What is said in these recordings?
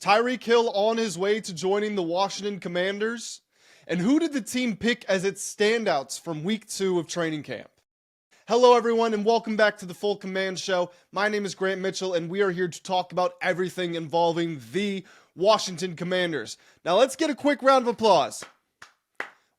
Tyreek Hill on his way to joining the Washington Commanders? And who did the team pick as its standouts from week 2 of training camp? Hello everyone and welcome back to the Full Command Show. My name is Grant Mitchell and we are here to talk about everything involving the Washington Commanders. Now let's get a quick round of applause.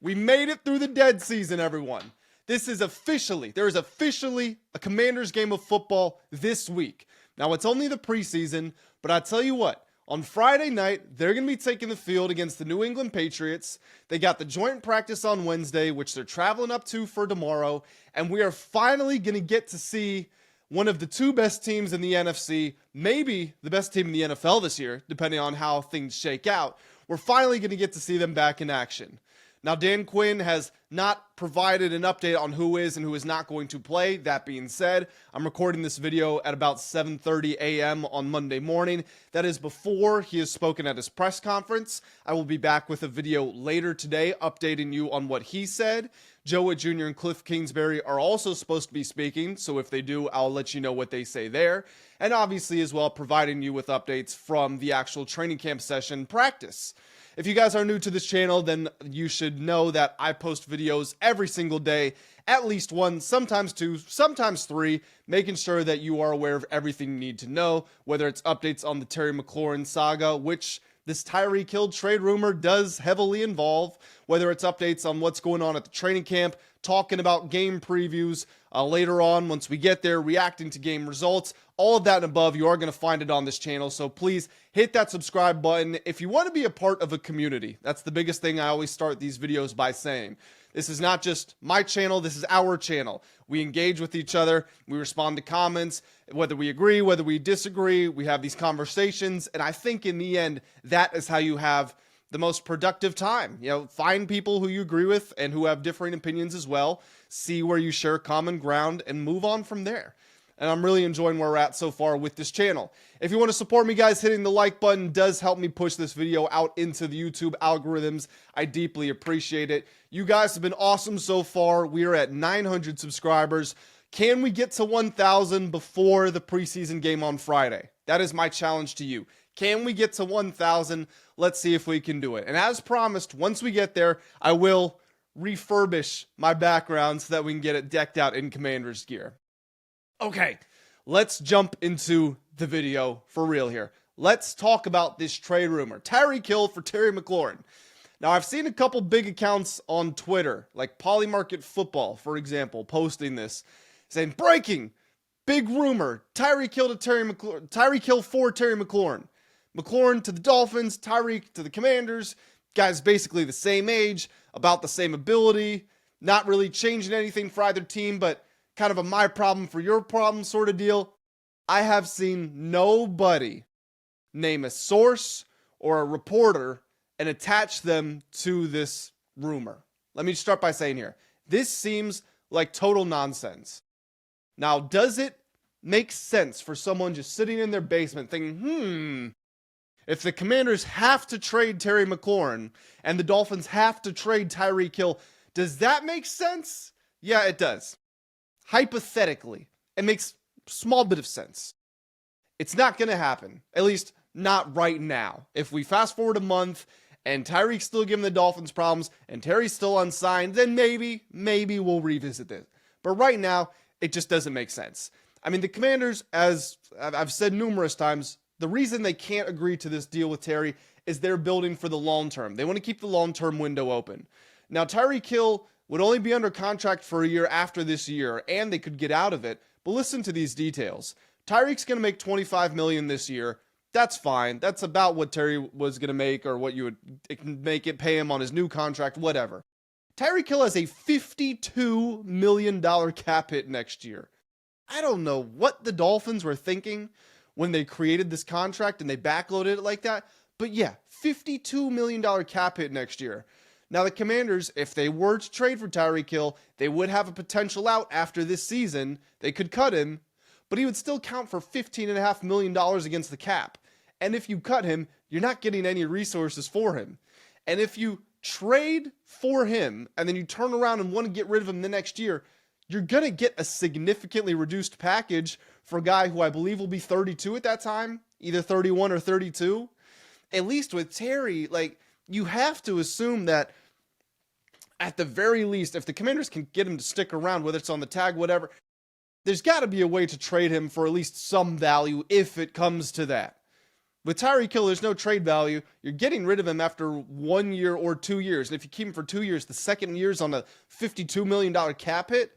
We made it through the dead season, everyone. There is officially a Commanders game of football this week. Now it's only the preseason, but I tell you what, on Friday night, they're going to be taking the field against the New England Patriots. They got the joint practice on Wednesday, which they're traveling up to for tomorrow. And we are finally going to get to see one of the two best teams in the NFC, maybe the best team in the NFL this year, depending on how things shake out. We're finally going to get to see them back in action. Now, Dan Quinn has not provided an update on who is and who is not going to play. That being said, I'm recording this video at about 7:30 a.m. on Monday morning. That is before he has spoken at his press conference. I will be back with a video later today updating you on what he said. Joe Witt Jr. and Cliff Kingsbury are also supposed to be speaking, so if they do, I'll let you know what they say there. And obviously as well, providing you with updates from the actual training camp session practice. If you guys are new to this channel, then you should know that I post videos every single day, at least one, sometimes two, sometimes three, making sure that you are aware of everything you need to know, whether it's updates on the Terry McLaurin saga, which this Tyreek Hill trade rumor does heavily involve, whether it's updates on what's going on at the training camp, talking about game previews later on once we get there, reacting to game results, all of that and above. You are going to find it on this channel, so please hit that subscribe button if you want to be a part of a community. That's the biggest thing I always start these videos by saying. This is not just my channel, this is our channel. We engage with each other, we respond to comments, whether we agree, whether we disagree, we have these conversations, and I think in the end, that is how you have the most productive time. You know, find people who you agree with and who have differing opinions as well, see where you share common ground, and move on from there. And I'm really enjoying where we're at so far with this channel. If you want to support me, guys, hitting the like button does help me push this video out into the YouTube algorithms. I deeply appreciate it. You guys have been awesome so far. We are at 900 subscribers. Can we get to 1,000 before the preseason game on Friday? That is my challenge to you. Can we get to 1,000? Let's see if we can do it. And as promised, once we get there, I will refurbish my background so that we can get it decked out in Commander's gear. Okay, let's jump into the video for real here. Let's talk about this trade rumor. Tyreek Hill for Terry McLaurin. Now, I've seen a couple big accounts on Twitter, like Polymarket Football, for example, posting this, saying, breaking, big rumor, Tyreek Hill for Terry McLaurin. McLaurin to the Dolphins, Tyreek to the Commanders. Guys basically the same age, about the same ability, not really changing anything for either team, but kind of a my problem for your problem sort of deal. I have seen nobody name a source or a reporter and attach them to this rumor. Let me start by saying here, this seems like total nonsense. Now, does it make sense for someone just sitting in their basement thinking, if the Commanders have to trade Terry McLaurin and the Dolphins have to trade Tyreek Hill, does that make sense? Yeah, it does. Hypothetically, it makes a small bit of sense. It's not going to happen, at least not right now. If we fast forward a month and Tyreek's still giving the Dolphins problems and Terry's still unsigned, then maybe we'll revisit this. But right now, it just doesn't make sense. I mean, the Commanders, as I've said numerous times, the reason they can't agree to this deal with Terry is they're building for the long term. They want to keep the long-term window open. Now, Tyreek Hill would only be under contract for a year after this year, and they could get out of it. But listen to these details. Tyreek's going to make $25 million this year. That's fine. That's about what Terry was going to make, or what you would make it, pay him on his new contract, whatever. Tyreek Hill has a $52 million cap hit next year. I don't know what the Dolphins were thinking when they created this contract and they backloaded it like that. But yeah, $52 million cap hit next year. Now, the Commanders, if they were to trade for Tyreek Hill, they would have a potential out after this season. They could cut him, but he would still count for $15.5 million against the cap. And if you cut him, you're not getting any resources for him. And if you trade for him and then you turn around and want to get rid of him the next year, you're going to get a significantly reduced package for a guy who I believe will be 32 at that time, either 31 or 32. at least with Terry, like, you have to assume that at the very least, if the Commanders can get him to stick around, whether it's on the tag, whatever, there's got to be a way to trade him for at least some value if it comes to that. With Tyreek Hill, there's no trade value. You're getting rid of him after 1 year or 2 years. And if you keep him for 2 years, the second year's on a $52 million cap hit,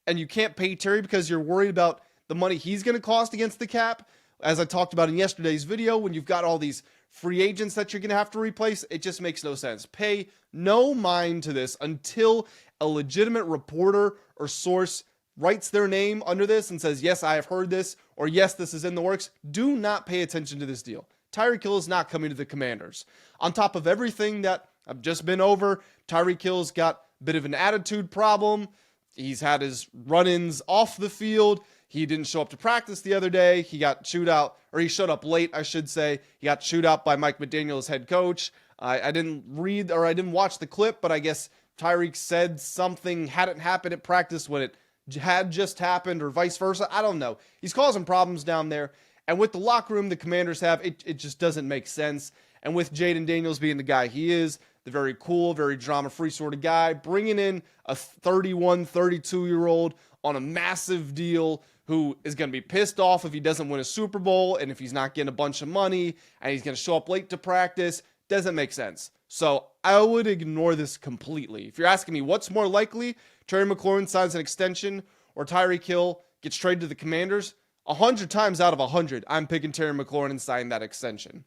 and you can't pay Terry because you're worried about the money he's going to cost against the cap. As I talked about in yesterday's video, when you've got all these free agents that you're going to have to replace, it just makes no sense. Pay no mind to this until a legitimate reporter or source writes their name under this and says, yes, I have heard this, or yes, this is in the works. Do not pay attention to this deal. Tyreek Hill is not coming to the Commanders. On top of everything that I've just been over, Tyreek Hill's got a bit of an attitude problem. He's had his run-ins off the field. He didn't show up to practice the other day. He got chewed out, or he showed up late, I should say. He got chewed out by Mike McDaniel's head coach. I didn't read, or I didn't watch the clip, but I guess Tyreek said something hadn't happened at practice when it had just happened, or vice versa. I don't know. He's causing problems down there. And with the locker room the Commanders have, it just doesn't make sense. And with Jaden Daniels being the guy he is, the very cool, very drama-free sort of guy, bringing in a 31, 32-year-old on a massive deal who is going to be pissed off if he doesn't win a Super Bowl and if he's not getting a bunch of money and he's going to show up late to practice, doesn't make sense. So I would ignore this completely. If you're asking me what's more likely, Terry McLaurin signs an extension or Tyreek Hill gets traded to the Commanders, 100 times out of 100, I'm picking Terry McLaurin and signing that extension.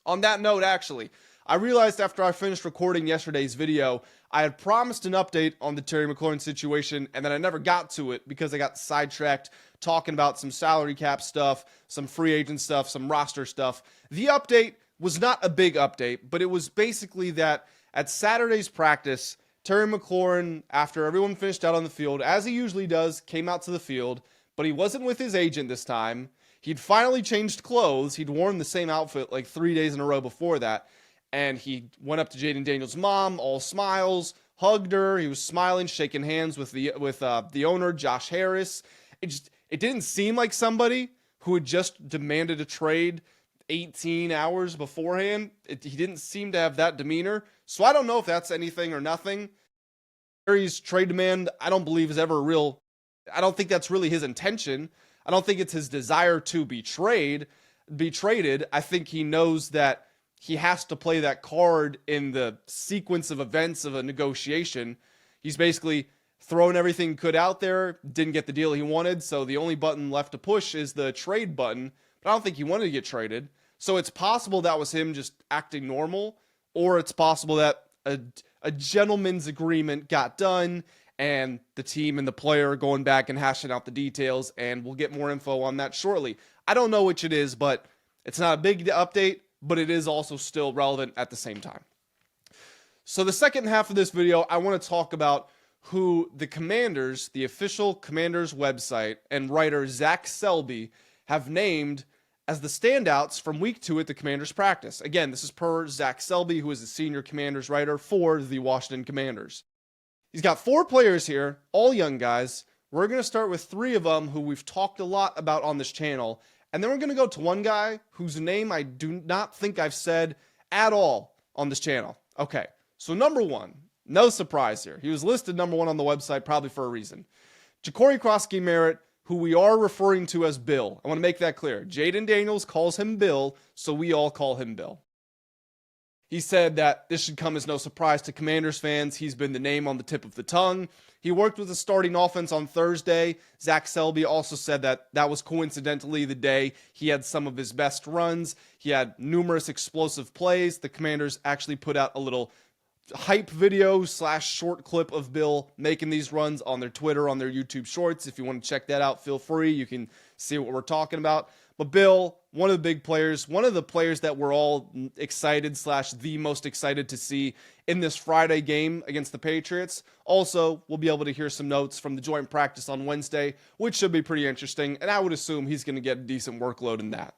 On that note, actually, I realized after I finished recording yesterday's video, I had promised an update on the Terry McLaurin situation, and then I never got to it because I got sidetracked talking about some salary cap stuff, some free agent stuff, some roster stuff. The update was not a big update, but it was basically that at Saturday's practice, Terry McLaurin, after everyone finished out on the field, as he usually does, came out to the field, but he wasn't with his agent this time. He'd finally changed clothes. He'd worn the same outfit like 3 days in a row before that. And he went up to Jaden Daniels' mom, all smiles, hugged her. He was smiling, shaking hands with the owner, Josh Harris. It didn't seem like somebody who had just demanded a trade 18 hours beforehand. He didn't seem to have that demeanor. So I don't know if that's anything or nothing. Terry's trade demand, I don't believe is ever real. I don't think that's really his intention. I don't think it's his desire to be traded. I think he knows that he has to play that card in the sequence of events of a negotiation. He's basically thrown everything he could out there, didn't get the deal he wanted, so the only button left to push is the trade button, but I don't think he wanted to get traded. So it's possible that was him just acting normal, or it's possible that a gentleman's agreement got done and the team and the player are going back and hashing out the details, and we'll get more info on that shortly. I don't know which it is, but it's not a big update, but it is also still relevant at the same time. So the second half of this video, I want to talk about who the Commanders, the official Commanders website, and writer Zach Selby have named as the standouts from week 2 at the Commanders practice. Again, this is per Zach Selby, who is the senior Commanders writer for the Washington Commanders. He's got 4 players here, all young guys. We're going to start with 3 of them who we've talked a lot about on this channel. And then we're going to go to one guy whose name I do not think I've said at all on this channel. Okay, so number 1, no surprise here. He was listed number 1 on the website probably for a reason. Ja'Cory Krosky-Merritt, who we are referring to as Bill. I want to make that clear. Jaden Daniels calls him Bill, so we all call him Bill. He said that this should come as no surprise to Commanders fans. He's been the name on the tip of the tongue. He worked with the starting offense on Thursday. Zach Selby also said that that was coincidentally the day he had some of his best runs. He had numerous explosive plays. The Commanders actually put out a little hype video / short clip of Bill making these runs on their Twitter, on their YouTube shorts. If you want to check that out, feel free. You can see what we're talking about. But Bill, one of the big players, one of the players that we're all excited / the most excited to see in this Friday game against the Patriots. Also, we'll be able to hear some notes from the joint practice on Wednesday, which should be pretty interesting, and I would assume he's going to get a decent workload in that.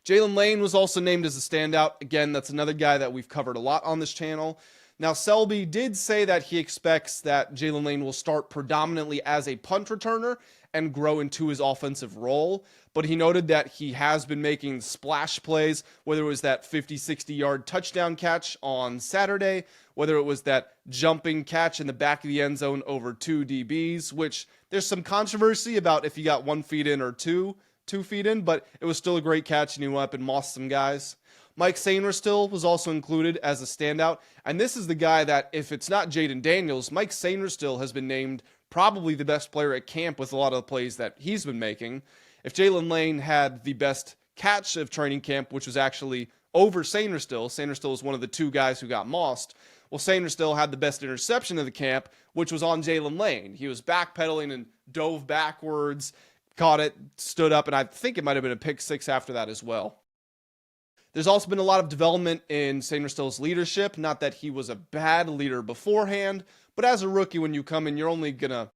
Jaylin Lane was also named as a standout. Again, that's another guy that we've covered a lot on this channel. Now, Selby did say that he expects that Jaylin Lane will start predominantly as a punt returner, and grow into his offensive role. But he noted that he has been making splash plays, whether it was that 50, 60-yard touchdown catch on Saturday, whether it was that jumping catch in the back of the end zone over 2 DBs, which there's some controversy about if he got 1 feet in or 2 feet in, but it was still a great catch, and he went up and mossed some guys. Mike Sainristil was also included as a standout, and this is the guy that, if it's not Jaden Daniels, Mike Sainristil has been named probably the best player at camp with a lot of the plays that he's been making. If Jaylin Lane had the best catch of training camp, which was actually over Sainristil, Sainristil was one of the 2 guys who got mossed. Well, Sainristil had the best interception of the camp, which was on Jaylin Lane. He was backpedaling and dove backwards, caught it, stood up, and I think it might have been a pick 6 after that as well. There's also been a lot of development in Sainristil's leadership. Not that he was a bad leader beforehand, but as a rookie, when you come in, you're only gonna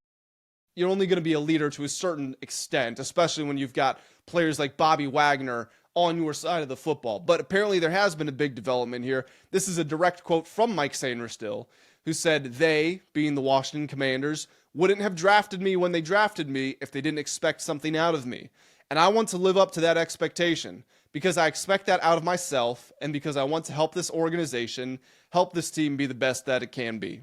be a leader to a certain extent, especially when you've got players like Bobby Wagner on your side of the football. But apparently there has been a big development here. This is a direct quote from Mike Sainristil, who said they, being the Washington Commanders, wouldn't have drafted me when they drafted me if they didn't expect something out of me. And I want to live up to that expectation, because I expect that out of myself, and because I want to help this organization, help this team be the best that it can be.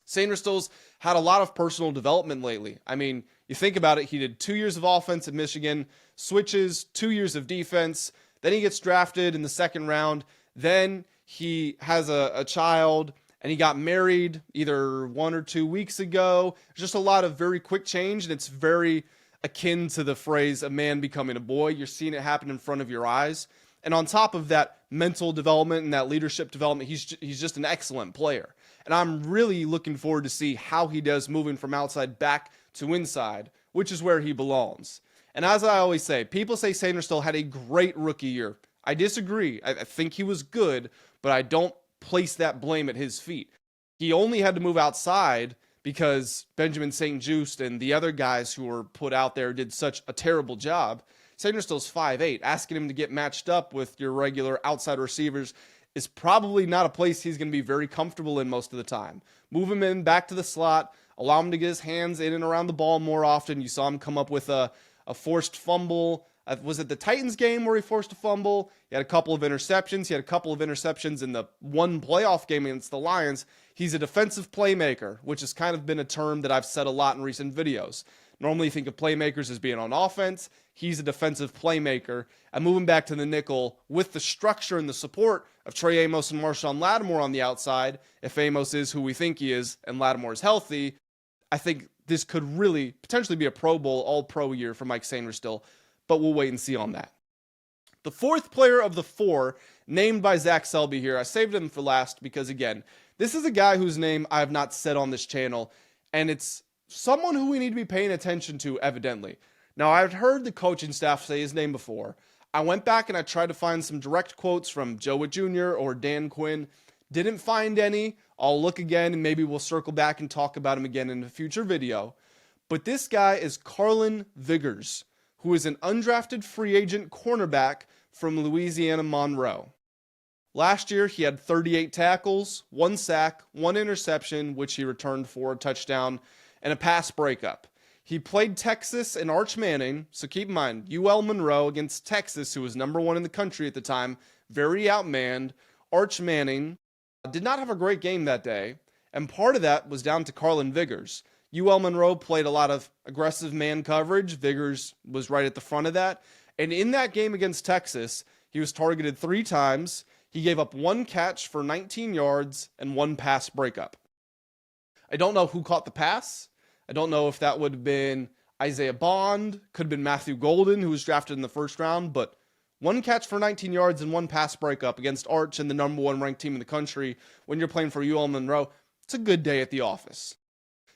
Sainristil's had a lot of personal development lately. I mean, you think about it, he did 2 years of offense at Michigan, switches 2 years of defense, then he gets drafted in the 2nd round, then he has a child, and he got married either 1 or 2 weeks ago. Just a lot of very quick change, and it's very akin to the phrase, a man becoming a boy. You're seeing it happen in front of your eyes. And on top of that mental development and that leadership development, he's just an excellent player. And I'm really looking forward to see how he does moving from outside back to inside, which is where he belongs. And as I always say, people say Sainristil had a great rookie year. I disagree. I think he was good, but I don't place that blame at his feet. He only had to move outside because Benjamin St-Juste and the other guys who were put out there did such a terrible job. Sainristil's 5'8". Asking him to get matched up with your regular outside receivers is probably not a place he's going to be very comfortable in most of the time. Move him in back to the slot, allow him to get his hands in and around the ball more often. You saw him come up with a forced fumble. Was it the Titans game where he forced a fumble? He had a couple of interceptions. He had a couple of interceptions in the one playoff game against the Lions. He's a defensive playmaker, which has kind of been a term that I've said a lot in recent videos. Normally you think of playmakers as being on offense. He's a defensive playmaker. And moving back to the nickel with the structure and the support of Trey Amos and Marshawn Lattimore on the outside, if Amos is who we think he is and Lattimore is healthy, I think this could really potentially be a Pro Bowl, all-pro year for Mike Sainristil, but we'll wait and see on that. The 4th player of the 4 named by Zach Selby here, I saved him for last because, again, this is a guy whose name I have not said on this channel, and it's someone who we need to be paying attention to, evidently. Now, I've heard the coaching staff say his name before. I went back and I tried to find some direct quotes from Joe Witt Jr. or Dan Quinn. Didn't find any. I'll look again, and maybe we'll circle back and talk about him again in a future video. But this guy is Carlin Viggers, who is an undrafted free agent cornerback from Louisiana Monroe. Last year, he had 38 tackles, 1 sack, 1 interception, which he returned for a touchdown, and a pass breakup. He played Texas and Arch Manning, so keep in mind, UL Monroe against Texas, who was number 1 in the country at the time, very outmanned. Arch Manning did not have a great game that day, and part of that was down to Carlin Viggers. UL Monroe played a lot of aggressive man coverage. Viggers was right at the front of that. And in that game against Texas, he was targeted 3 times. He gave up 1 catch for 19 yards and 1 pass breakup. I don't know who caught the pass. I don't know if that would have been Isaiah Bond, could have been Matthew Golden, who was drafted in the 1st round, but 1 catch for 19 yards and 1 pass breakup against Arch and the number 1 ranked team in the country when you're playing for UL Monroe. It's a good day at the office.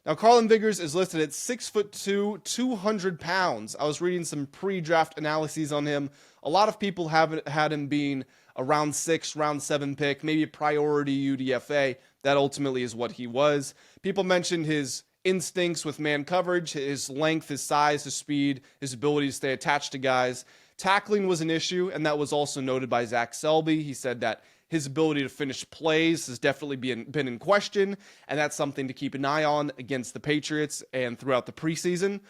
Now, Carlin Viggers is listed at 6'2", 200 pounds. I was reading some pre-draft analyses on him. A lot of people have had him being a round 6, round 7 pick, maybe a priority UDFA. That ultimately is what he was. People mentioned his instincts with man coverage, his length, his size, his speed, his ability to stay attached to guys. Tackling was an issue, and that was also noted by Zach Selby. He said that his ability to finish plays has definitely been in question, and that's something to keep an eye on against the Patriots and throughout the preseason.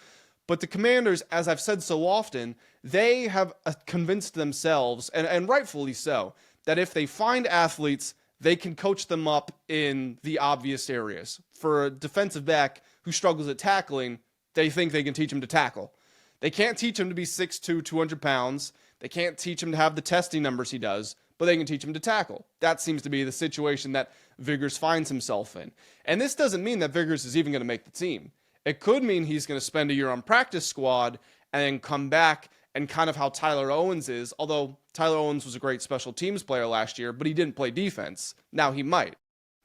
But the Commanders, as I've said so often, they have convinced themselves, and rightfully so, that if they find athletes, they can coach them up in the obvious areas. For a defensive back who struggles at tackling, they think they can teach him to tackle. They can't teach him to be 6'2", 200 pounds. They can't teach him to have the testing numbers he does, but they can teach him to tackle. That seems to be the situation that Viggers finds himself in. And this doesn't mean that Viggers is even going to make the team. It could mean he's going to spend a year on practice squad and then come back, and kind of how Tyler Owens is, although Tyler Owens was a great special teams player last year, but he didn't play defense. Now he might.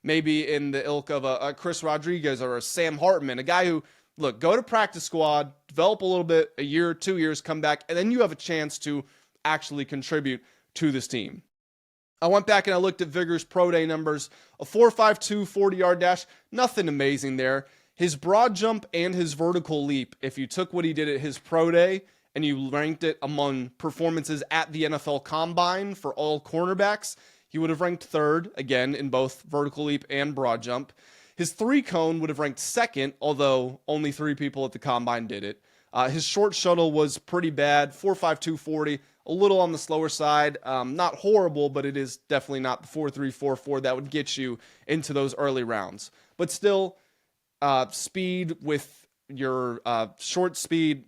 Maybe in the ilk of a Chris Rodriguez or a Sam Hartman, a guy who, look, go to practice squad, develop a little bit, a year, 2 years, come back, and then you have a chance to actually contribute to this team. I went back and I looked at Viggers' pro day numbers, a 4.52 40-yard dash, nothing amazing there. His broad jump and his vertical leap, if you took what he did at his pro day and you ranked it among performances at the NFL Combine for all cornerbacks, he would have ranked third, again, in both vertical leap and broad jump. His three cone would have ranked second, although only 3 people at the Combine did it. His short shuttle was pretty bad, 4.52 40, a little on the slower side. Not horrible, but it is definitely not the 4.3 4.4 that would get you into those early rounds. But still, speed with your short speed,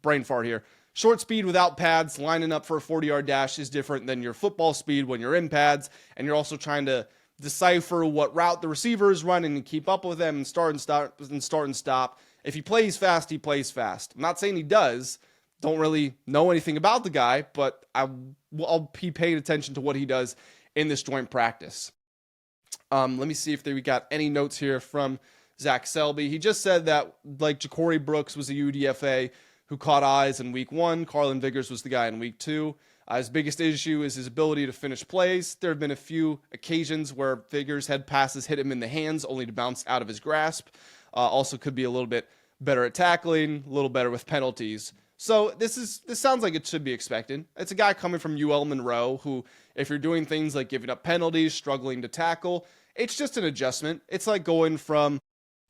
brain fart here. Short speed without pads, lining up for a 40-yard dash is different than your football speed when you're in pads, and you're also trying to decipher what route the receiver is running and keep up with them and start and stop. If he plays fast, he plays fast. I'm not saying he does. Don't really know anything about the guy, but I'll be paying attention to what he does in this joint practice. Let me see if we got any notes here from Zach Selby. He just said that, like, Ja'Cory Brooks was a UDFA who caught eyes in week 1. Carlin Viggers was the guy in week 2. His biggest issue is his ability to finish plays. There have been a few occasions where Viggers had passes hit him in the hands only to bounce out of his grasp. Also could be a little bit better at tackling, a little better with penalties. So this sounds like it should be expected. It's a guy coming from UL Monroe who, if you're doing things like giving up penalties, struggling to tackle, it's just an adjustment. It's like going from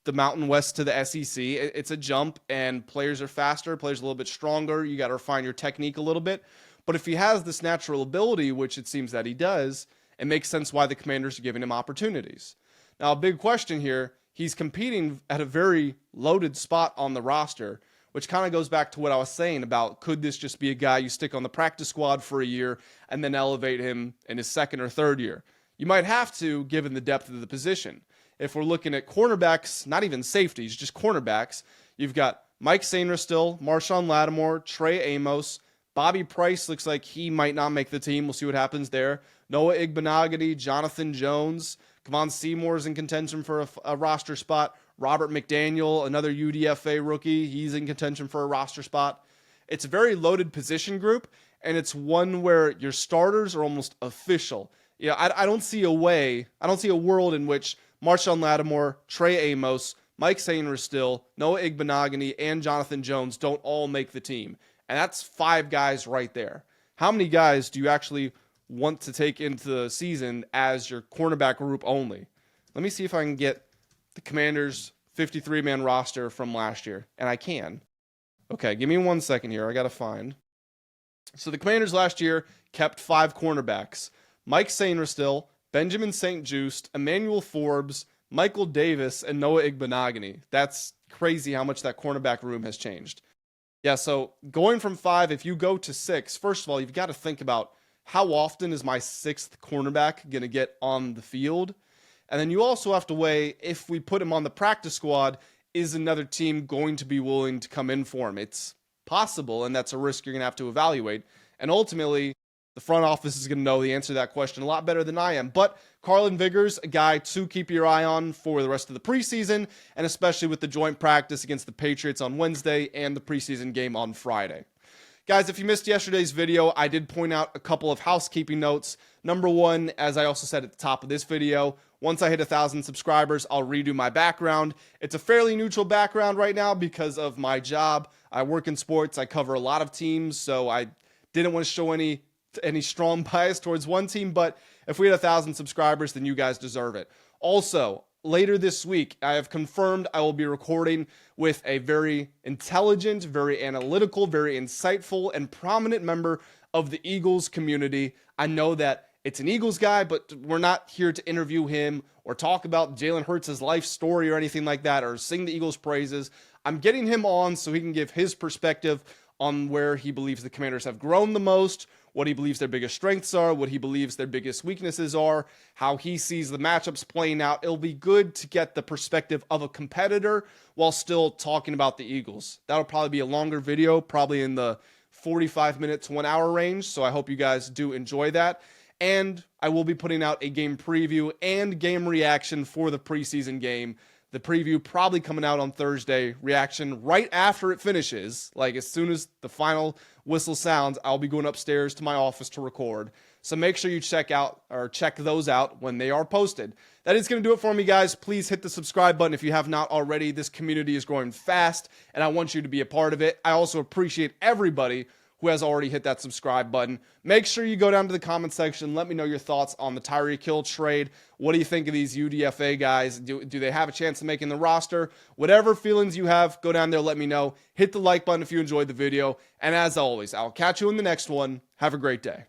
the Mountain West to the SEC. It's a jump, and players are faster, players a little bit stronger. You got to refine your technique a little bit. But if he has this natural ability, which it seems that he does, it makes sense why the Commanders are giving him opportunities. Now, a big question here, he's competing at a very loaded spot on the roster, which kind of goes back to what I was saying about, could this just be a guy you stick on the practice squad for a year and then elevate him in his second or third year? You might have to, given the depth of the position. If we're looking at cornerbacks, not even safeties, just cornerbacks, you've got Mike Sainer still, Marshawn Lattimore, Trey Amos, Bobby Price looks like he might not make the team. We'll see what happens there. Noah Igbenogany, Jonathan Jones, Kevon Seymour's in contention for a roster spot. Robert McDaniel, another UDFA rookie, he's in contention for a roster spot. It's a very loaded position group, and it's one where your starters are almost official. I don't see a world in which Marshawn Lattimore, Trey Amos, Mike Sainer still, Noah Igbenogany, and Jonathan Jones don't all make the team. And that's 5 guys right there. How many guys do you actually want to take into the season as your cornerback group only? Let me see if I can get the Commanders' 53-man roster from last year. And I can. Okay, give me 1 second here. I got to find. So the Commanders last year kept 5 cornerbacks. Mike Sainer still, Benjamin St-Juste, Emmanuel Forbes, Michael Davis, and Noah Igbenogany. That's crazy how much that cornerback room has changed. Yeah, so going from 5, if you go to 6, first of all, you've got to think about how often is my 6th cornerback going to get on the field? And then you also have to weigh, if we put him on the practice squad, is another team going to be willing to come in for him? It's possible, and that's a risk you're going to have to evaluate. And ultimately, the front office is going to know the answer to that question a lot better than I am. But Carlin Viggers, a guy to keep your eye on for the rest of the preseason, and especially with the joint practice against the Patriots on Wednesday and the preseason game on Friday. Guys, if you missed yesterday's video, I did point out a couple of housekeeping notes. Number 1, as I also said at the top of this video, once I hit 1,000 subscribers, I'll redo my background. It's a fairly neutral background right now because of my job. I work in sports. I cover a lot of teams, so I didn't want to show any strong bias towards one team, but if we had 1,000 subscribers, then you guys deserve it. Also, later this week, I have confirmed I will be recording with a very intelligent, very analytical, very insightful, and prominent member of the Eagles community. I know that it's an Eagles guy, but we're not here to interview him or talk about Jalen Hurts' life story or anything like that, or sing the Eagles' praises. I'm getting him on so he can give his perspective on where he believes the Commanders have grown the most, what he believes their biggest strengths are, what he believes their biggest weaknesses are, how he sees the matchups playing out. It'll be good to get the perspective of a competitor while still talking about the Eagles. That'll probably be a longer video, probably in the 45 minute to 1 hour range, so I hope you guys do enjoy that. And I will be putting out a game preview and game reaction for the preseason game. The preview probably coming out on Thursday, reaction right after it finishes. Like as soon as the final whistle sounds, I'll be going upstairs to my office to record. So make sure you check those out when they are posted. That is going to do it for me, guys. Please hit the subscribe button if you have not already. This community is growing fast, and I want you to be a part of it. I also appreciate everybody who has already hit that subscribe button. Make sure you go down to the comment section. Let me know your thoughts on the Tyreek Hill trade. What do you think of these UDFA guys? Do they have a chance of making the roster? Whatever feelings you have, go down there, let me know. Hit the like button if you enjoyed the video. And as always, I'll catch you in the next one. Have a great day.